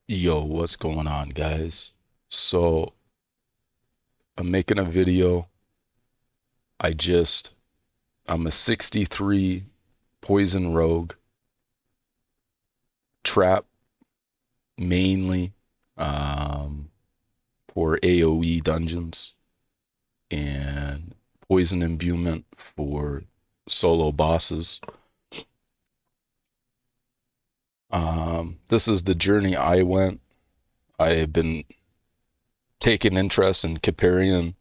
Yo, what's going on, guys? So, I'm making a video. I just, I'm a 63 poison rogue, trap mainly um, for AoE dungeons, and poison imbuement for solo bosses. This is the journey I went. I have been taking interest in Kripparrian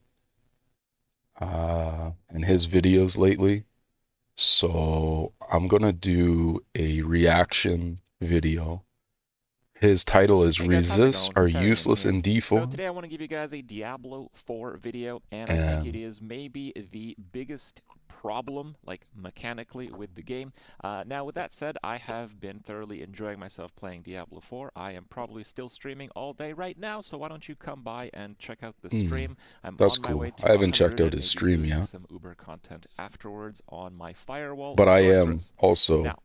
and his videos lately. So I'm gonna do a reaction video. His title is Hey guys, how's it Resists going? Are Kripparrian Useless here. in So D4. today I want to give you guys a Diablo 4 video, and I think it And is maybe the biggest problem, like mechanically, with the game. Now, with that said, I have been thoroughly enjoying myself playing Diablo 4. I am probably still streaming all day right now, so why don't you come by and check out the hmm, stream? I'm that's on my way cool. I to haven't checked 100 out and his maybe stream doing yet, some Uber content afterwards on my Firewall but Sorceress. Now,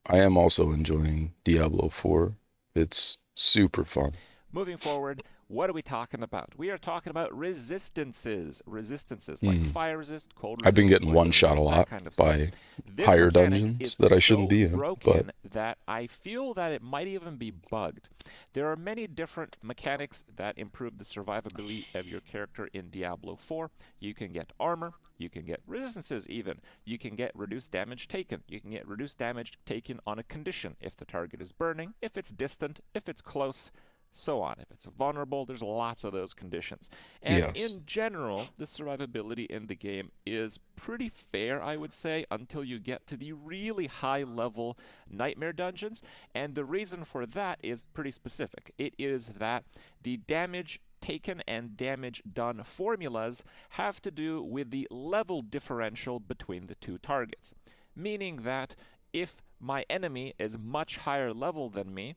I am also enjoying Diablo 4. It's super fun. moving forward, what are we talking about? We are talking about resistances. Resistances like Hmm. fire resist, cold I've been resist, getting one poison shot a resist, that lot kind of stuff. by This higher mechanic dungeons is that I shouldn't so be in, but broken that I feel that it might even be bugged. There are many different mechanics that improve the survivability of your character in Diablo 4. You can get armor, you can get resistances even, you can get reduced damage taken, you can get reduced damage taken on a condition if the target is burning, if it's distant, if it's close, so on. If it's vulnerable, there's lots of those conditions. And yes. in general, the survivability in the game is pretty fair, I would say, until you get to the really high level nightmare dungeons. And the reason for that is pretty specific. It is that the damage taken and damage done formulas have to do with the level differential between the two targets. Meaning that if my enemy is much higher level than me,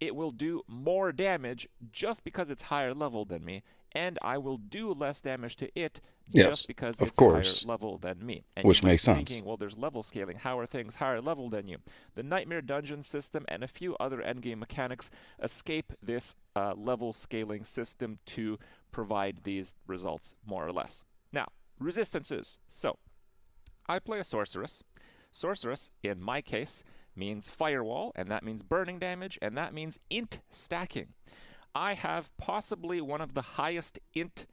it will do more damage just because it's higher level than me, and I will do less damage to it just Yes, because of it's higher course, level than me. And you which might makes be sense. thinking, well, there's level scaling. How are things higher level than you? The Nightmare Dungeon system and a few other endgame mechanics escape this level scaling system to provide these results, more or less. Now, resistances. So, I play a sorceress. Sorceress, in my case, means firewall, and that means burning damage, and that means int stacking. I have possibly one of the highest int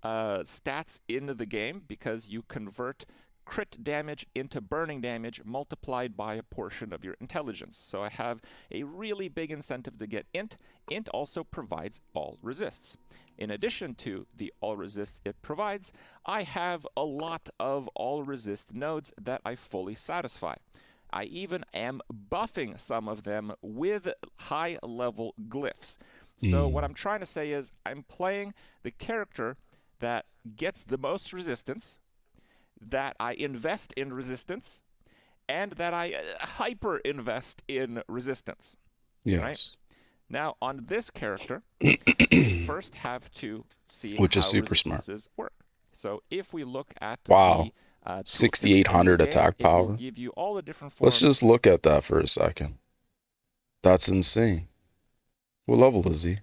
stats into the game because you convert crit damage into burning damage multiplied by a portion of your intelligence. So I have a really big incentive to get int. Int also provides all resists. In addition to the all resists it provides, I have a lot of all resist nodes that I fully satisfy. I even am buffing some of them with high level glyphs. So, what Mm. I'm trying to say is, I'm playing the character that gets the most resistance, that I invest in resistance, and that I hyper invest in resistance. Right? Yes. Now, on this character, we first have to see Which is how super smart. resistances work. So, if we look at Wow. the tooltips in the 6,800 game, attack it will power. give you all the different Let's forms. just look at that for a second. That's insane. What level is he?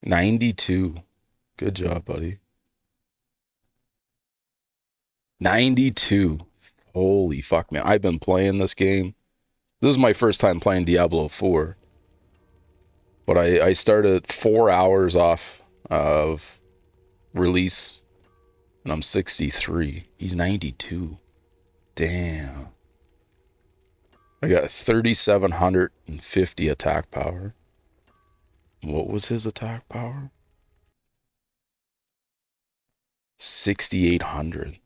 92. Good job, buddy. 92. Holy fuck, man. I've been playing this game. This is my first time playing Diablo 4, but I started 4 hours off of release, and I'm 63. He's 92. Damn. I got 3,750 attack power. What was his attack power? 6,800.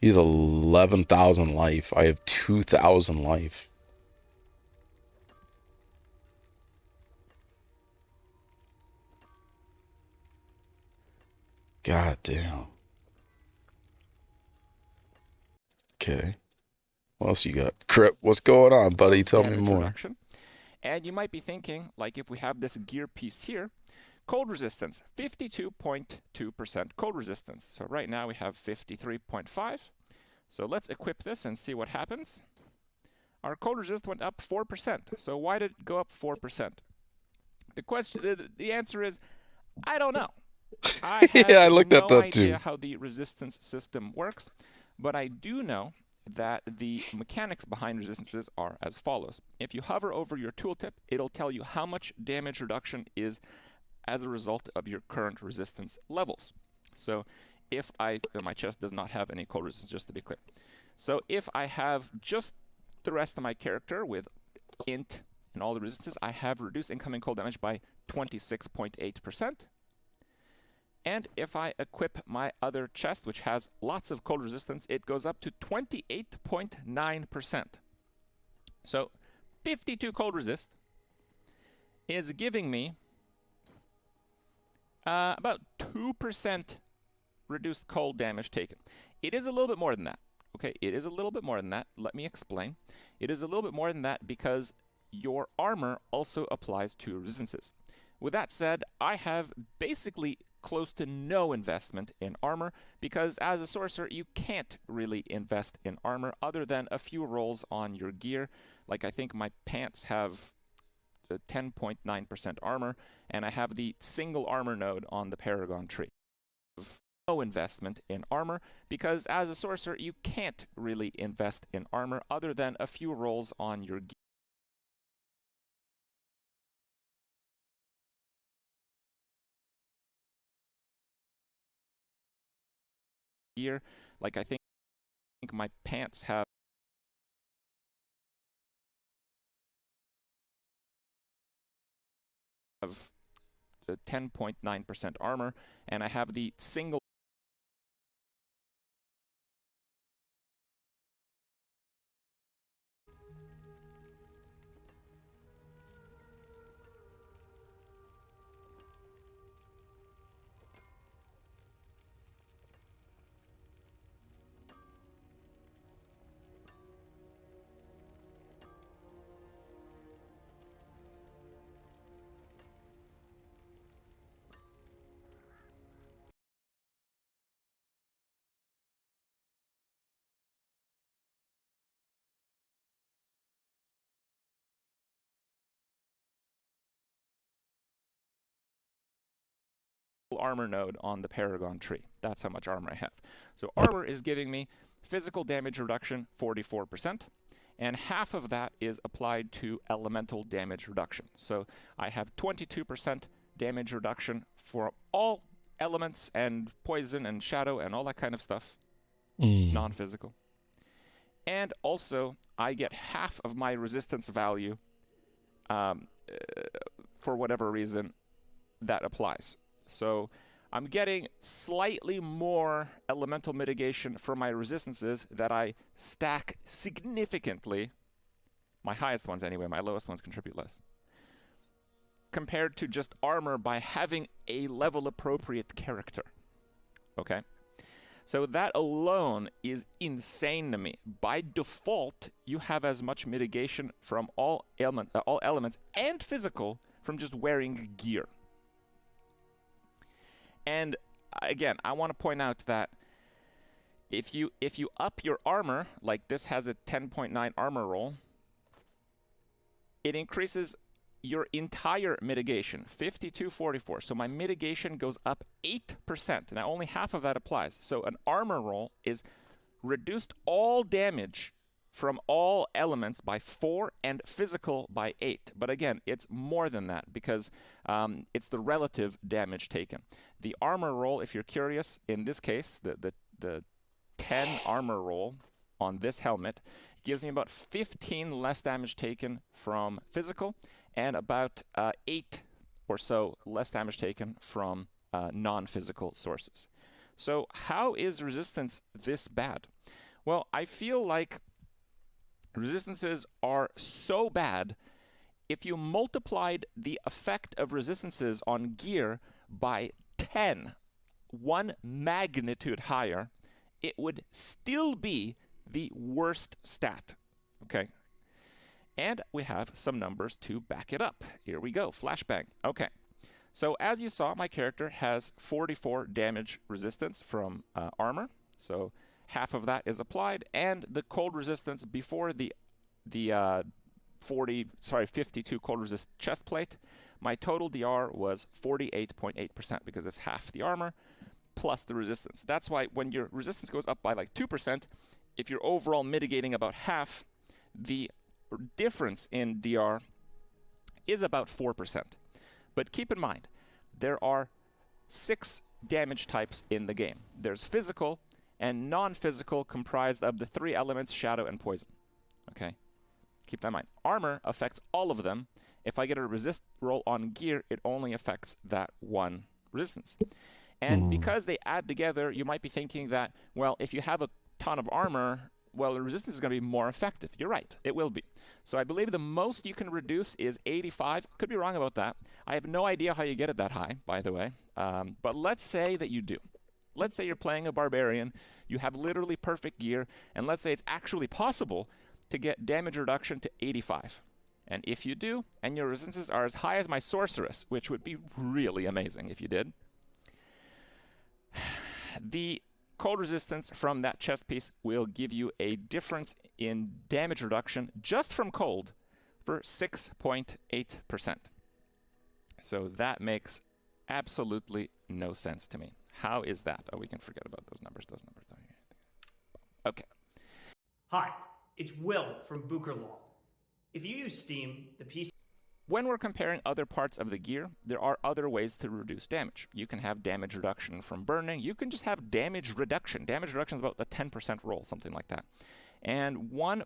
He's 11,000 life. I have 2,000 life. God damn. Okay. What else you got? Crip, what's going on, buddy? Of Tell me damage more. reduction. And you might be thinking, like, if we have this gear piece here, Cold resistance, 52.2% cold resistance. So right now we have 53.5. So let's equip this and see what happens. Our cold resist went up 4%. So why did it go up 4%? The answer is, I don't know. I have Yeah, I looked at no that idea too. how the resistance system works, but I do know that the mechanics behind resistances are as follows. If you hover over your tooltip, it'll tell you how much damage reduction is as a result of your current resistance levels. So if my chest does not have any cold resistance, just to be clear. So if I have just the rest of my character with int and all the resistances, I have reduced incoming cold damage by 26.8%. And if I equip my other chest, which has lots of cold resistance, it goes up to 28.9%. So 52 cold resist is giving me about 2% reduced cold damage taken. It is a little bit more than that. Okay, it is a little bit more than that. Let me explain. It is a little bit more than that because your armor also applies to resistances. With that said, I have basically close to no investment in armor because as a sorcerer you can't really invest in armor other than a few rolls on your gear. Like I think my pants have 10.9% armor and I have the single armor node on the Paragon tree. No investment in armor because as a sorcerer you can't really invest in armor other than a few rolls on your gear. Like I think my pants have 10.9% armor and I have the single armor node on the Paragon tree. That's how much armor I have. So armor is giving me physical damage reduction 44%, and half of that is applied to elemental damage reduction. So I have 22% damage reduction for all elements and poison and shadow and all that kind of stuff, non-physical. And also, I get half of my resistance value for whatever reason that applies. So I'm getting slightly more elemental mitigation for my resistances that I stack significantly. My highest ones anyway, my lowest ones contribute less. Compared to just armor by having a level appropriate character. Okay? So that alone is insane to me. By default, you have as much mitigation from all elements and physical from just wearing gear. And again, I want to point out that if you up your armor, like this has a 10.9 armor roll, it increases your entire mitigation, 5244. So my mitigation goes up 8%. Now only half of that applies. So an armor roll is reduced all damage from all elements by 4 and physical by 8. But again, it's more than that because it's the relative damage taken. The armor roll, if you're curious, in this case, the 10 armor roll on this helmet gives me about 15 less damage taken from physical and about 8 or so less damage taken from non-physical sources. So how is resistance this bad? Well, I feel like resistances are so bad, if you multiplied the effect of resistances on gear by 10, 1 magnitude higher, it would still be the worst stat. Okay? And we have some numbers to back it up. Here we go, flashbang. Okay. So as you saw, my character has 44 damage resistance from armor. So half of that is applied, and the cold resistance before the 52 cold resist chest plate, my total DR was 48.8% because it's half the armor plus the resistance. That's why when your resistance goes up by like 2%, if you're overall mitigating about half, the difference in DR is about 4%. But keep in mind, there are 6 damage types in the game. There's physical and non-physical, comprised of the 3 elements, shadow and poison. Okay? Keep that in mind. Armor affects all of them. If I get a resist roll on gear, it only affects that one resistance. And because they add together, you might be thinking that, well, if you have a ton of armor, well, the resistance is going to be more effective. You're right. It will be. So I believe the most you can reduce is 85. Could be wrong about that. I have no idea how you get it that high, by the way. But let's say that you do. Let's say you're playing a barbarian. You have literally perfect gear. And let's say it's actually possible to get damage reduction to 85. And if you do, and your resistances are as high as my sorceress, which would be really amazing if you did, the cold resistance from that chest piece will give you a difference in damage reduction just from cold for 6.8%. So that makes absolutely no sense to me. How is that? Oh, we can forget about those numbers. Okay. Hi, it's Will from Booker Law. If you use Steam, the PC... When we're comparing other parts of the gear, there are other ways to reduce damage. You can have damage reduction from burning. You can just have damage reduction. Damage reduction is about a 10% roll, something like that. And one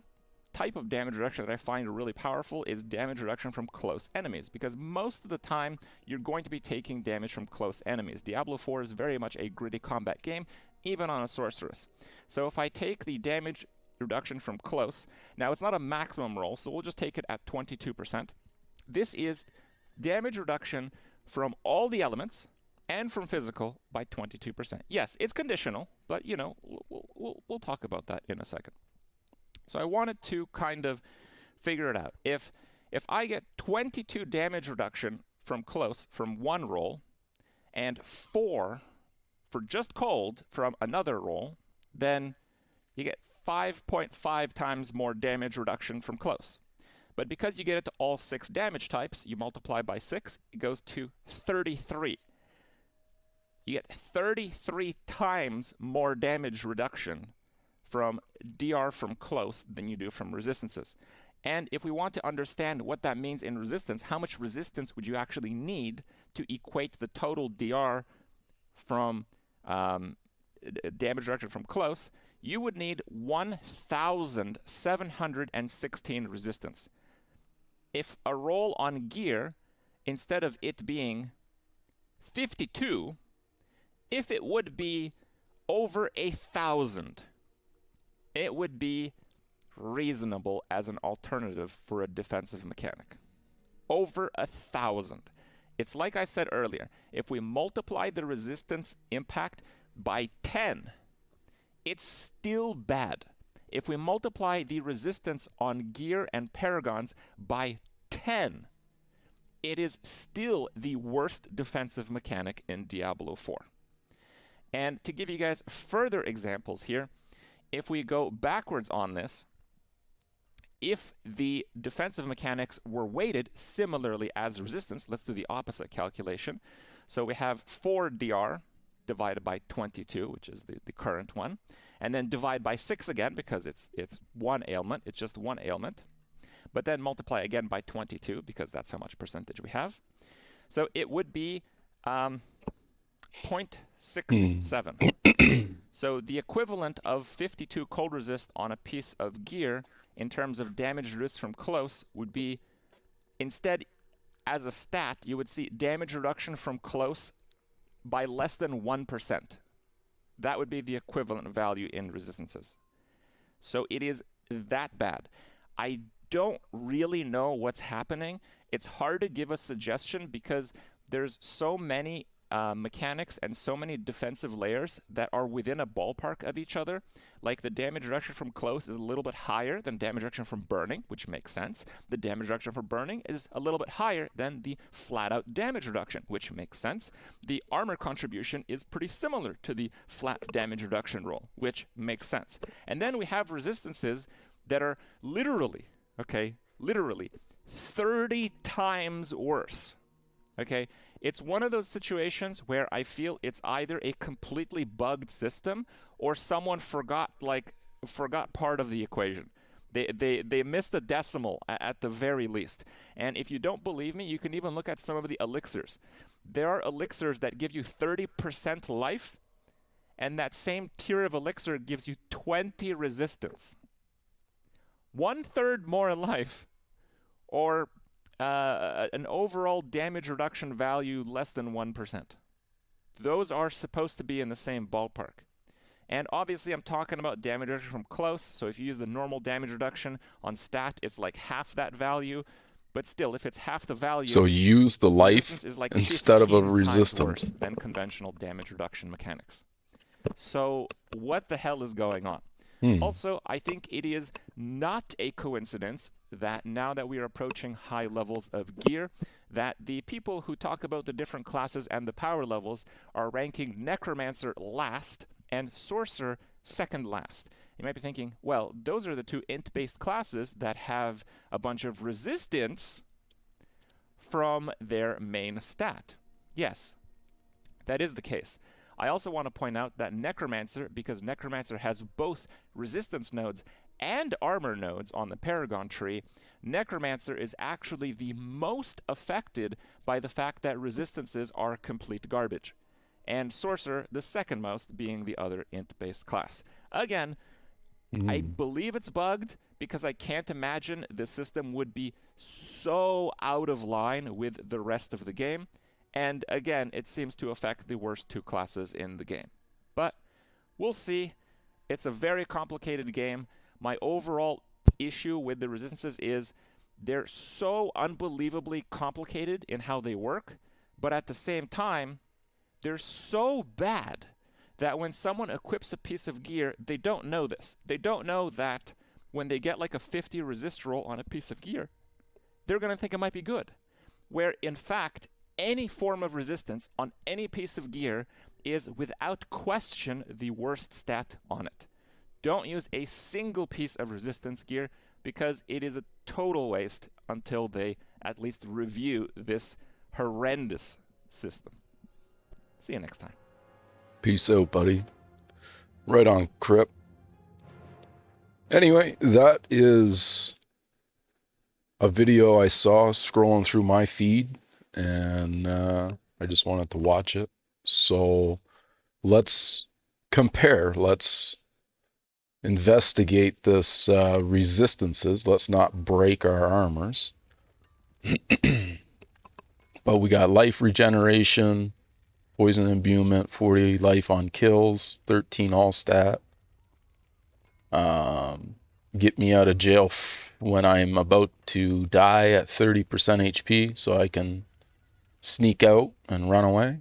type of damage reduction that I find really powerful is damage reduction from close enemies, because most of the time you're going to be taking damage from close enemies. Diablo 4 is very much a gritty combat game, even on a sorceress. So if I take the damage reduction from close, now it's not a maximum roll, so we'll just take it at 22%. This is damage reduction from all the elements and from physical by 22%. Yes, it's conditional, but you know, we'll talk about that in a second. So I wanted to kind of figure it out. If I get 22 damage reduction from close from one roll and 4 for just cold from another roll, then you get 5.5 times more damage reduction from close. But because you get it to all 6 damage types, you multiply by 6, it goes to 33. You get 33 times more damage reduction from DR from close than you do from resistances. And if we want to understand what that means in resistance, how much resistance would you actually need to equate the total DR from damage reduction from close, you would need 1,716 resistance. If a roll on gear, instead of it being 52, if it would be over 1,000, it would be reasonable as an alternative for a defensive mechanic. Over 1,000. It's like I said earlier, if we multiply the resistance impact by 10, it's still bad. If we multiply the resistance on gear and paragons by 10, it is still the worst defensive mechanic in Diablo 4. And to give you guys further examples here, if we go backwards on this, if the defensive mechanics were weighted similarly as resistance, let's do the opposite calculation. So we have 4 DR divided by 22, which is the current one, and then divide by 6 again because it's one ailment, it's just one ailment, but then multiply again by 22 because that's how much percentage we have. So it would be 0.67. So the equivalent of 52 cold resist on a piece of gear in terms of damage reduced from close would be, instead, as a stat, you would see damage reduction from close by less than 1%. That would be the equivalent value in resistances. So it is that bad. I don't really know what's happening. It's hard to give a suggestion because there's so many mechanics and so many defensive layers that are within a ballpark of each other. Like the damage reduction from close is a little bit higher than damage reduction from burning, which makes sense. The damage reduction from burning is a little bit higher than the flat-out damage reduction, which makes sense. The armor contribution is pretty similar to the flat damage reduction roll, which makes sense. And then we have resistances that are literally, okay, literally 30 times worse. Okay, it's one of those situations where I feel it's either a completely bugged system or someone forgot part of the equation. They missed a decimal at the very least. And if you don't believe me, you can even look at some of the elixirs. There are elixirs that give you 30% life, and that same tier of elixir gives you 20 resistance. 1/3 more life, or an overall damage reduction value less than 1%. Those are supposed to be in the same ballpark. And obviously I'm talking about damage reduction from close, so if you use the normal damage reduction on stat, it's like half that value. But still, if it's half the value, So use the life is like instead of a 15 times resistance. worse than conventional damage reduction mechanics. So what the hell is going on? Also, I think it is not a coincidence that now that we are approaching high levels of gear, that the people who talk about the different classes and the power levels are ranking Necromancer last and Sorcerer second last. You might be thinking, well, those are the two int-based classes that have a bunch of resistance from their main stat. Yes, that is the case. I also want to point out that Necromancer, because Necromancer has both resistance nodes and armor nodes on the Paragon tree, Necromancer is actually the most affected by the fact that resistances are complete garbage. And Sorcerer, the second most, being the other int-based class. Again, I believe it's bugged because I can't imagine the system would be so out of line with the rest of the game. And again, it seems to affect the worst two classes in the game. But we'll see. It's a very complicated game. My overall issue with the resistances is they're so unbelievably complicated in how they work, but at the same time, they're so bad that when someone equips a piece of gear, they don't know this. They don't know that when they get like a 50 resist roll on a piece of gear, they're going to think it might be good. Where in fact, any form of resistance on any piece of gear is without question the worst stat on it. Don't use a single piece of resistance gear because it is a total waste until they at least review this horrendous system. See you next time. Peace out, buddy. Right on, Krip. Anyway, that is a video I saw scrolling through my feed, and I just wanted to watch it. So let's compare. Let's investigate this resistances. Let's not break our armors. But we got life regeneration, poison imbuement, 40 life on kills, 13 all stat. Get me out of jail when I'm about to die at 30% HP so I can sneak out and run away.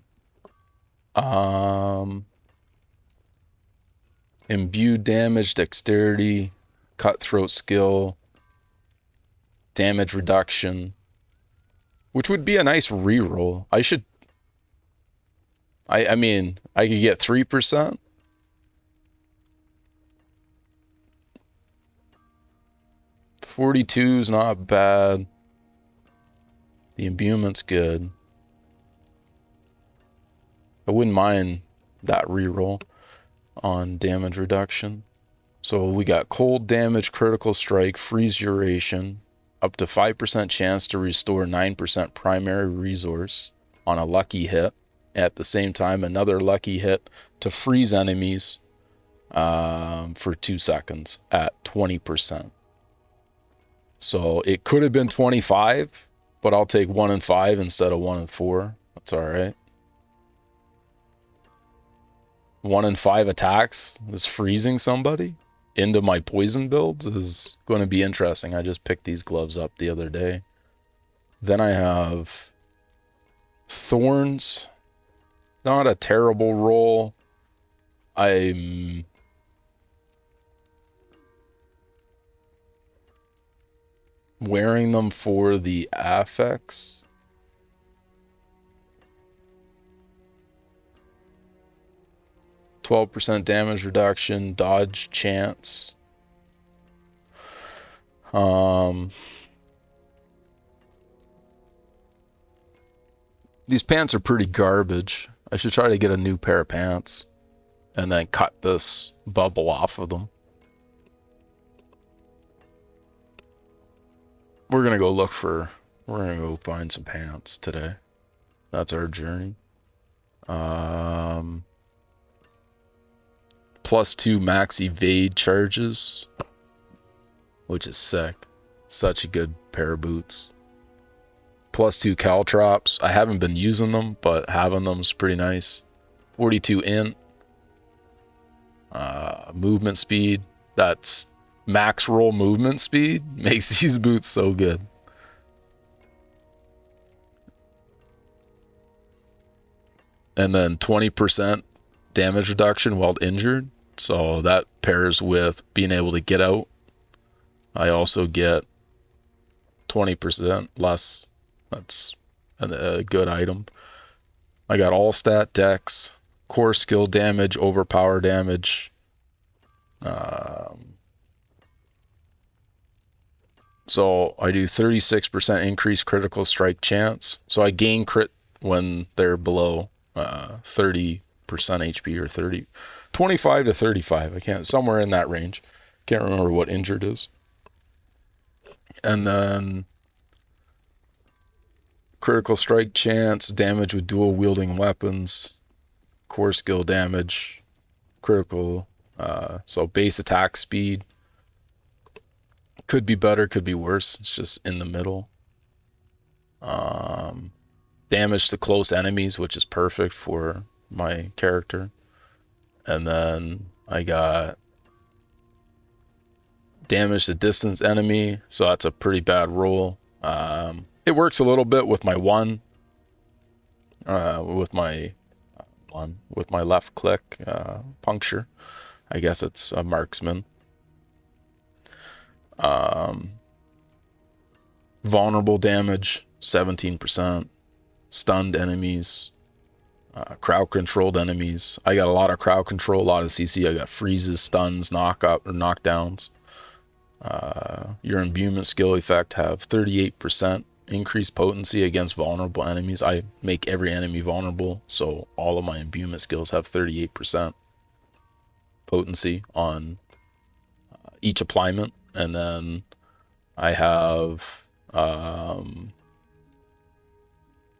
Imbued damage, dexterity, cutthroat skill, damage reduction, which would be a nice reroll. I mean, I could get 3%. $42 is not bad. The imbuement's good. I wouldn't mind that reroll on damage reduction. So we got cold damage, critical strike, freeze duration, up to 5% chance to restore 9% primary resource on a lucky hit. At the same time, another lucky hit to freeze enemies for 2 seconds at 20%. So it could have been 25, but I'll take 1 and 5 instead of 1 and 4. That's all right. 1 and 5 attacks is freezing somebody into my poison builds is going to be interesting. I just picked these gloves up the other day. Then I have thorns, not a terrible roll. I'm wearing them for the affects. %12 damage reduction, dodge chance. These pants are pretty garbage. I should try to get a new pair of pants and then cut this bubble off of them. We're gonna go find some pants today. That's our journey. +2 max evade charges, which is sick. Such a good pair of boots. +2 caltrops. I haven't been using them, but having them is pretty nice. 42 int. Movement speed. That's max roll movement speed. Makes these boots so good. And then 20% damage reduction while injured. So that pairs with being able to get out. I also get 20% less. That's a good item. I got all stat dex, core skill damage, overpower damage. So I do 36% increased critical strike chance. So I gain crit when they're below 30% HP or 25 to 35. I can't, somewhere in that range. Can't remember what injured is. And then critical strike chance, damage with dual wielding weapons, core skill damage, critical, so base attack speed. Could be better, could be worse. It's just in the middle. Damage to close enemies, which is perfect for my character. And then I got damage to distance enemy, so that's a pretty bad roll. It works a little bit with my with my left click puncture. I guess it's a marksman. Vulnerable damage 17%. Stunned enemies, crowd controlled enemies. I got a lot of crowd control, a lot of CC. I got freezes, stuns, knockdowns. Your imbuement skill effect have 38% increased potency against vulnerable enemies. I make every enemy vulnerable, so all of my imbuement skills have 38% potency on each appliement. And then I have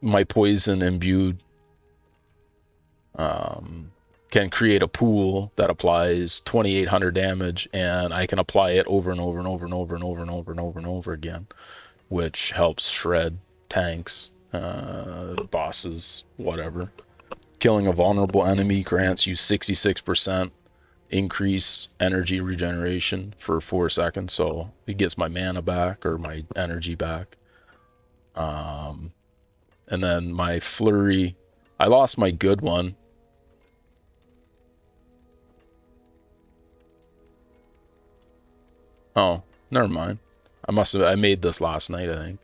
my poison imbued can create a pool that applies 2,800 damage, and I can apply it over and over and over and over and over and over and over and over again, which helps shred tanks, bosses, whatever. Killing a vulnerable enemy grants you 66% increase energy regeneration for 4 seconds, so it gets my mana back or my energy back. And then my flurry, I lost my good one. Oh, never mind. I made this last night, I think.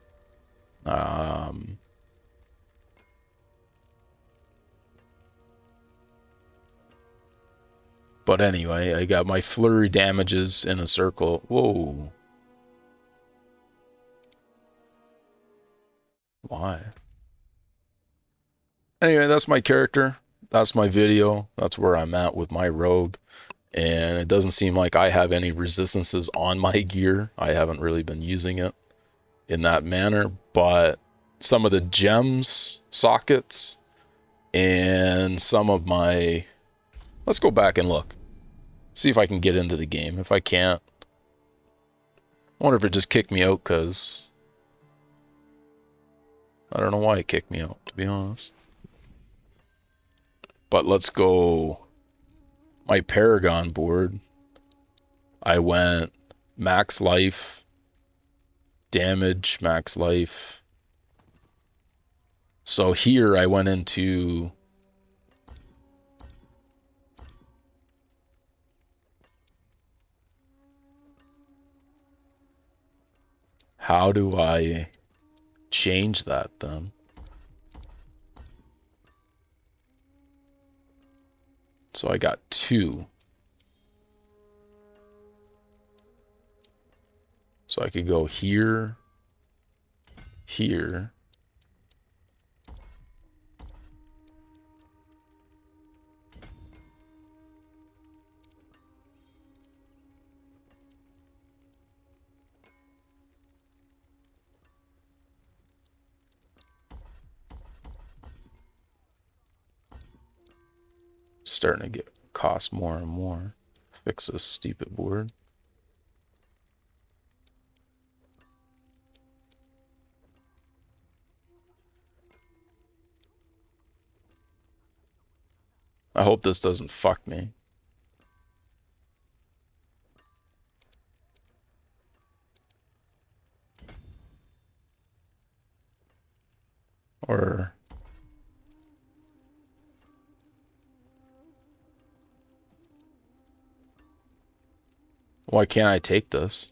But anyway, I got my flurry damages in a circle. Whoa. Why? Anyway, that's my character. That's my video. That's where I'm at with my rogue. And it doesn't seem like I have any resistances on my gear. I haven't really been using it in that manner. But some of the gems, sockets, and some of my... Let's go back and look. See if I can get into the game. If I can't, I wonder if it just kicked me out because... I don't know why it kicked me out, to be honest. But let's go. My Paragon board. I went max life, damage, max life. So here I went into How do I change that then? So I got 2. So I could go here, here. Starting to get cost more and more. Fix this stupid board. I hope this doesn't fuck me. Or why can't I take this?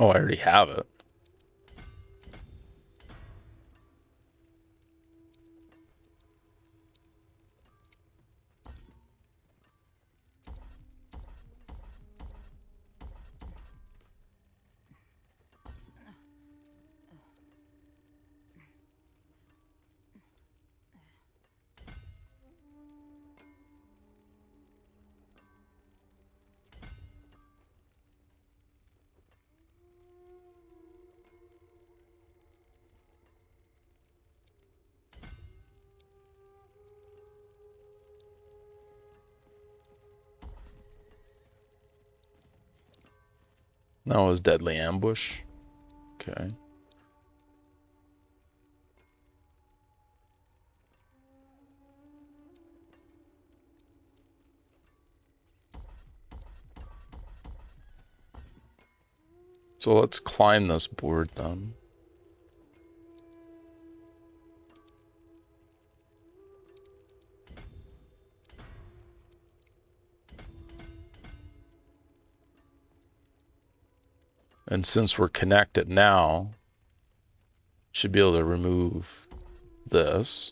Oh, I already have it. That was deadly ambush. Okay. So let's climb this board then. And since we're connected now, should be able to remove this.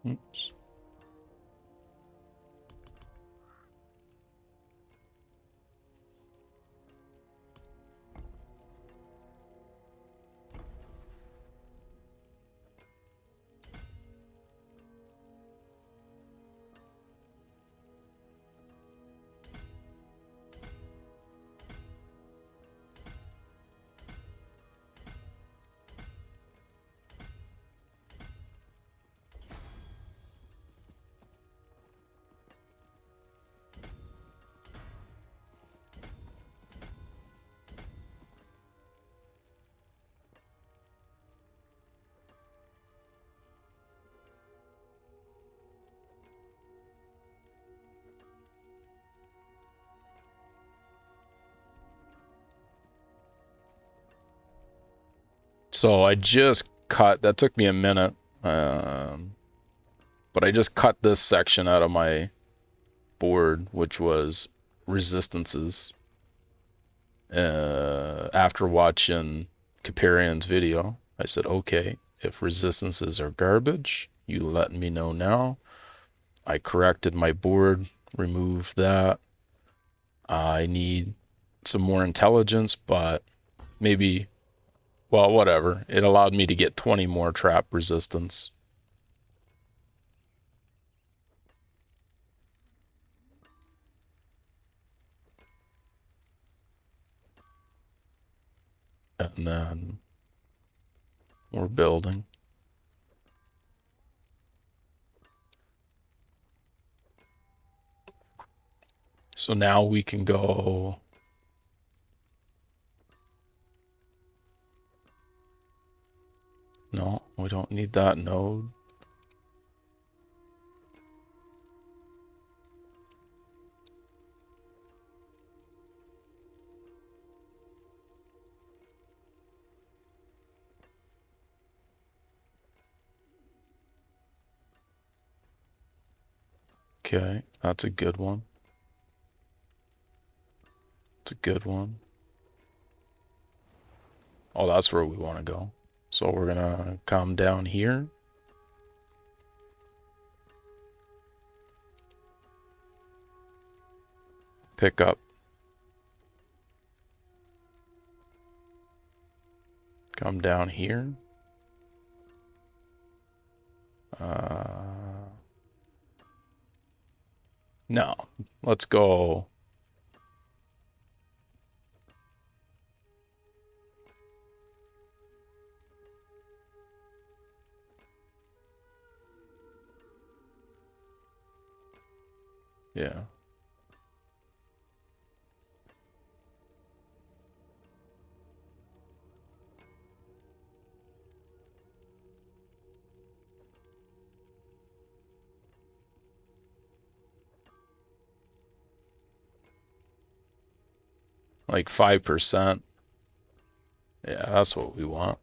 Oops. So I just cut, that took me a minute, but I just cut this section out of my board, which was resistances, after watching Kripparrian's video. I said, okay, if resistances are garbage, you let me know now. I corrected my board, removed that. I need some more intelligence, but maybe, well, whatever. It allowed me to get 20 more trap resistance. And then we're building. So now we can go. No, we don't need that node. Okay, that's a good one. It's a good one. Oh, that's where we want to go. So we're gonna come down here. Pick up. Come down here. No, let's go. Yeah. Like 5%. Yeah, that's what we want.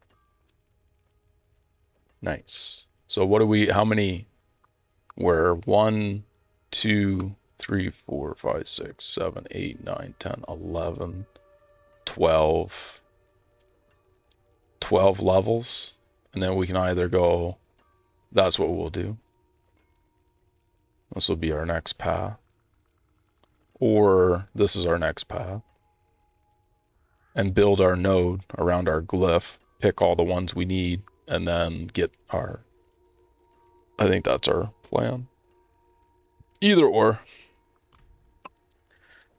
Nice. So what do we, how many, we're 1, 2, 3, 4, 5, 6, 7, 8, 9, 10, 11, 12, 12 levels. And then we can either go, that's what we'll do. This will be our next path. Or this is our next path. And build our node around our glyph, pick all the ones we need, and then get our, I think that's our plan. Either or.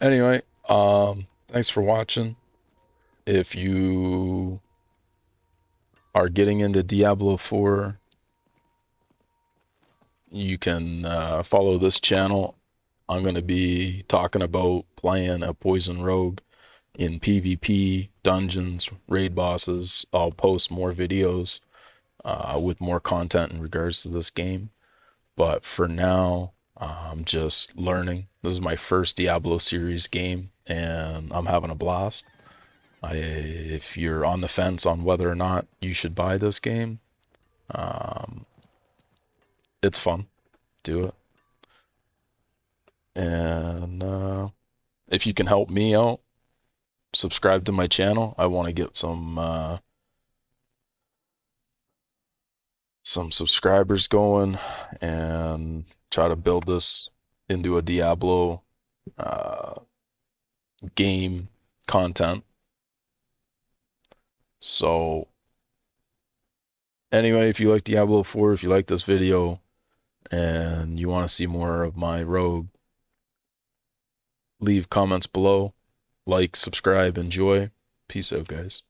Anyway, thanks for watching. If you are getting into Diablo 4, you can follow this channel. I'm going to be talking about playing a poison rogue in PvP, dungeons, raid bosses. I'll post more videos with more content in regards to this game. But for now, I'm just learning. This is my first Diablo series game, and I'm having a blast. If you're on the fence on whether or not you should buy this game, it's fun. Do it. And if you can help me out, subscribe to my channel. I want to get some subscribers going and try to build this into a Diablo game content. So anyway, if you like Diablo 4, if you like this video and you want to see more of my rogue, leave comments below. Like, subscribe, enjoy. Peace out, guys.